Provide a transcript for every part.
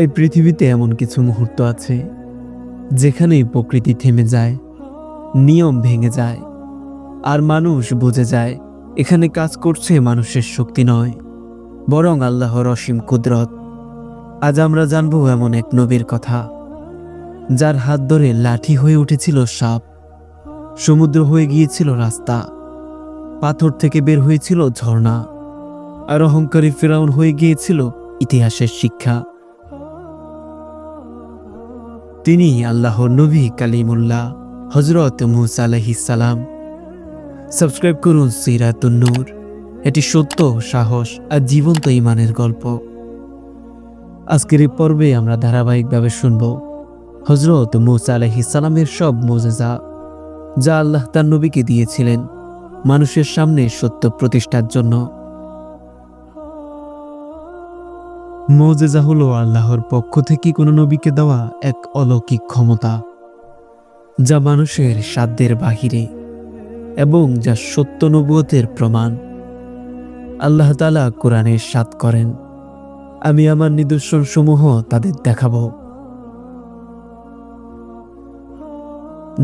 এই পৃথিবীতে এমন কিছু মুহূর্ত আছে যেখানেই প্রকৃতি থেমে যায়, নিয়ম ভেঙে যায়, আর মানুষ বুঝে যায় এখানে কাজ করছে মানুষের শক্তি নয়, বরং আল্লাহর অসীম কুদরত। আজ আমরা জানব এমন এক নবীর কথা, যার হাত ধরে লাঠি হয়ে উঠেছিল সাপ, সমুদ্র হয়ে গিয়েছিল রাস্তা, পাথর থেকে বের হয়েছিল ঝর্ণা, আর অহংকারী ফিরাউন হয়ে গিয়েছিল ইতিহাসের শিক্ষা। তিনি আল্লাহর নবী কালিমুল্লাহ হযরত মূসা আলাইহিস সালাম। সাবস্ক্রাইব করুন সিরাতুন নূর। এটি সত্য, সাহস আর জীবন্ত ঈমানের গল্প। আজকের এই পর্বে আমরা ধারাবাহিকভাবে শুনব হযরত মূসা আলাইহিস সালামের সব মুজিজা, যা আল্লাহ তার নবীকে দিয়েছিলেন মানুষের সামনে সত্য প্রতিষ্ঠার জন্য। মুজিজা হলো আল্লাহর পক্ষ থেকে কোনো নবীকে দেওয়া এক অলৌকিক ক্ষমতা, যা মানুষের সাধ্যের বাহিরে এবং যা সত্য নবুয়তের প্রমাণ। আল্লাহ তাআলা কোরআনে ইরশাদ করেন, আমি আমার নিদর্শন সমূহ তাদের দেখাবো।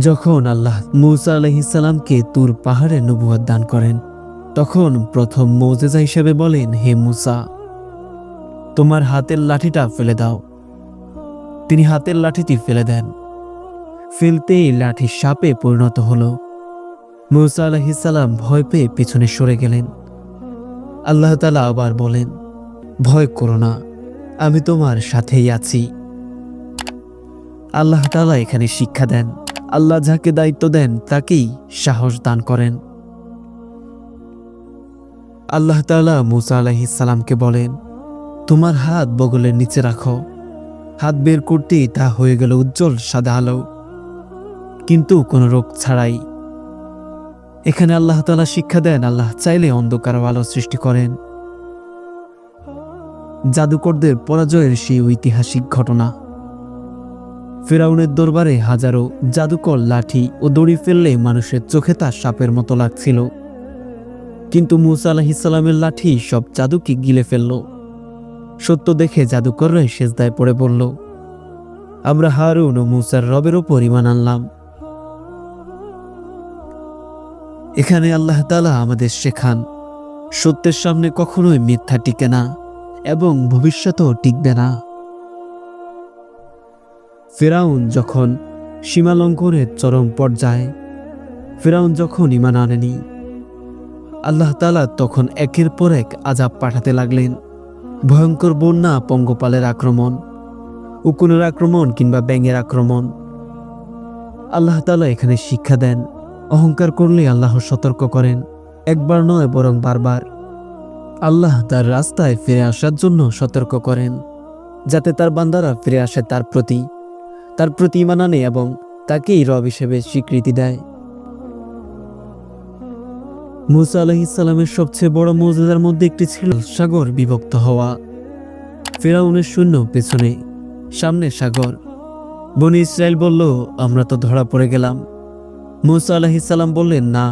যখন আল্লাহ মূসা আলাইহিস সালামকে তুর পাহাড়ে নবুয়ত দান করেন, তখন প্রথম মুজিজা হিসেবে বলেন, হে মূসা, তোমার হাতের লাঠিটা ফেলে দাও। তিনি হাতের লাঠিটি ফেলে দেন। ফেলতেই লাঠি সাপে পরিণত হলো। মূসা আলাইহিস সালাম ভয় পেয়ে পেছনে সরে গেলেন। আল্লাহ তাআলা আবার বলেন, ভয় করো না, আমি তোমার সাথেই আছি। আল্লাহ তাআলা এখানে শিক্ষা দেন, আল্লাহ যাকে দায়িত্ব দেন তাকেই সাহস দান করেন। আল্লাহ তাআলা মূসা আলাইহিস সালামকে বলেন, তোমার হাত বগলের নিচে রাখো। হাত বের করতেই তা হয়ে গেল উজ্জ্বল সাদা আলো, কিন্তু কোনো রোগ ছাড়াই। এখানে আল্লাহ তাআলা শিক্ষা দেন, আল্লাহ চাইলে অন্ধকার আলো সৃষ্টি করেন। জাদুকরদের পরাজয়ের সেই ঐতিহাসিক ঘটনা। ফিরাউনের দরবারে হাজারো জাদুকর লাঠি ও দড়ি ফেললে মানুষের চোখে তা সাপের মতো লাগছিল, কিন্তু মূসা আলাইহিস সালামের লাঠি সব জাদুকে গিলে ফেলল। সত্য দেখে জাদুকররা সেজদায় পড়ে বলল, আমরা হারুন ও মূসার রবের ওপর ঈমান আনলাম। এখানে আল্লাহ তাআলা আমাদের শেখান, সত্যের সামনে কখনোই মিথ্যা টিকে না এবং ভবিষ্যতেও টিকবে না। ফিরাউন যখন সীমালঙ্ঘনের চরম পর্যায়ে, ফিরাউন যখন ঈমান আনেনি, আল্লাহ তাআলা তখন একের পর এক আযাব পাঠাতে লাগলেন। ভয়ঙ্কর বন্যা, পঙ্গপালের আক্রমণ, উকুনের আক্রমণ কিংবা ব্যাঙের আক্রমণ। আল্লাহ তাআলা এখানে শিক্ষা দেন, অহংকার করলে আল্লাহ সতর্ক করেন, একবার নয় বরং বারবার। আল্লাহ তার রাস্তায় ফিরে আসার জন্য সতর্ক করেন, যাতে তার বান্দারা ফিরে আসে তার প্রতি ঈমান আনে এবং তাকেই রব হিসেবে স্বীকৃতি দেয়। মূসা আলাইহিস সালামের সবচেয়ে বড় মুজিজার মধ্যে একটি ছিল সাগর বিভক্ত হওয়া। ফিরাউনের সৈন্য পেছনে, সামনে সাগর। বনী ইসরাইল বলল, আমরা তো ধরা পড়ে গেলাম। মূসা আলাইহিস সালাম বললেন, না,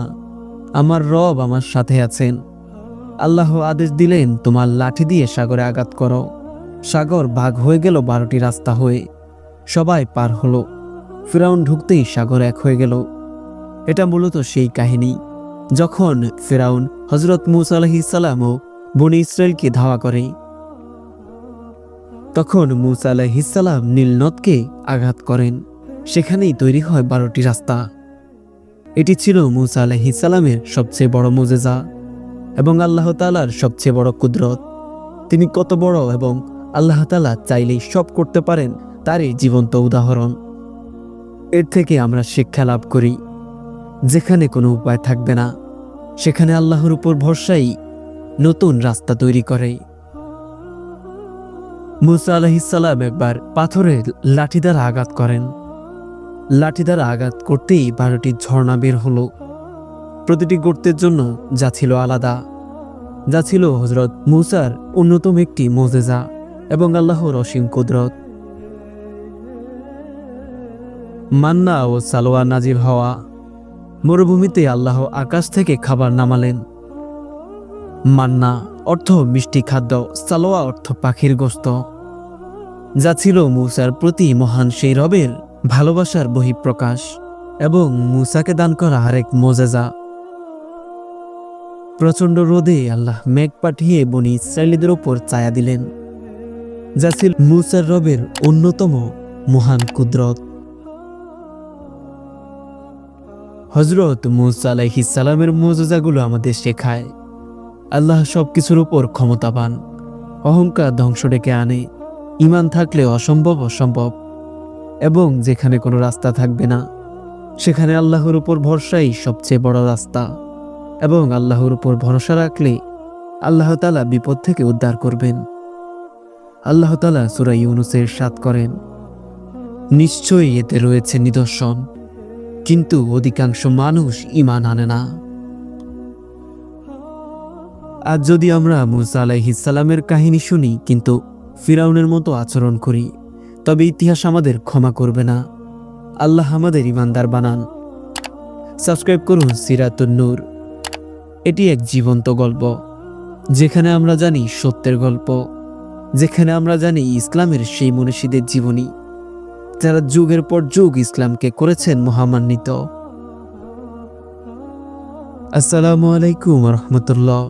আমার রব আমার সাথে আছেন। আল্লাহ আদেশ দিলেন, তোমার লাঠি দিয়ে সাগরে আঘাত করো। সাগর ভাগ হয়ে গেল 12টি রাস্তা হয়ে, সবাই পার হলো। ফিরাউন ঢুকতেই সাগর এক হয়ে গেল। এটা মূলত সেই কাহিনী যখন ফিরাউন হযরত মূসা আলাইহিস সালাম ও বনী ইসরাইলকে ধাওয়া করে। তখন মূসা আলাইহিস সালাম নীল নদকে আঘাত করেন, সেখানেই তৈরি হয় 12টি রাস্তা। এটি ছিল মূসা আলাইহিস সালামের সবচেয়ে বড় মুজিজা এবং আল্লাহ তাআলার সবচেয়ে বড় কুদরত। তিনি কত বড় এবং আল্লাহ তাআলা চাইলেই সব করতে পারেন, তারই জীবন্ত উদাহরণ। এর থেকে আমরা শিক্ষা লাভ করি, যেখানে কোনো উপায় থাকবে না, সেখানে আল্লাহর উপর ভরসাই নতুন রাস্তা তৈরি করে। মূসা আলাইহিস সালাম একবার পাথরের লাঠি দ্বারা আঘাত করেন। লাঠি দ্বারা আঘাত করতেই 12টি ঝর্ণা বের হলো। প্রতিটি গর্তের জন্য যা ছিল আলাদা, যা ছিল হযরত মূসার অন্যতম একটি মুজিজা এবং আল্লাহর অসীম কুদরত। মান্না ও সালোয়া নাজিল হওয়া। মরুভূমিতে আল্লাহ আকাশ থেকে খাবার নামালেন। মান্না অর্থ মিষ্টি খাদ্য, সালোয়া অর্থ পাখির গোশত। যা ছিল মূসার প্রতি মহান সেই রবের ভালোবাসার বহিঃপ্রকাশ এবং মূসাকে দান করা আরেক মোজেজা। প্রচণ্ড রোদে আল্লাহ মেঘ পাঠিয়ে বনি ইসরায়েলীদের ওপর ছায়া দিলেন, যা ছিল মূসার রবের অন্যতম মহান কুদরত। হযরত মূসা আলাইহিস সালামের মুজিজাগুলো আমাদের শেখায় আল্লাহ সবকিছুর উপর ক্ষমতাবান। অহংকার ধ্বংস ডেকে আনে, ঈমান থাকলে অসম্ভব অসম্ভব, এবং যেখানে কোনো রাস্তা থাকবে না সেখানে আল্লাহর উপর ভরসাই সবচেয়ে বড় রাস্তা। এবং আল্লাহর উপর ভরসা রাখলে আল্লাহ তাআলা বিপদ থেকে উদ্ধার করবেন। আল্লাহ তাআলা সূরা ইউনূসের ৭ করেন, নিশ্চয়ই এতে রয়েছে নিদর্শন, কিন্তু অধিকাংশ মানুষ ঈমান আনে না। আজ যদি আমরা মূসা আলাইহিস সালামের কাহিনী শুনি কিন্তু ফিরাউনের মতো আচরণ করি, তবে ইতিহাস আমাদের ক্ষমা করবে না। আল্লাহ আমাদের ঈমানদার বানান। সাবস্ক্রাইব করুন সিরাতুন নূর। এটি এক জীবন্ত গল্প, যেখানে আমরা জানি সত্যের গল্প, যেখানে আমরা জানি ইসলামের সেই মনীষীদের জীবনী যারা যুগের পর যুগ ইসলামকে করেছেন মহামান্বিত। আসসালামু আলাইকুম ওয়া রাহমাতুল্লাহ।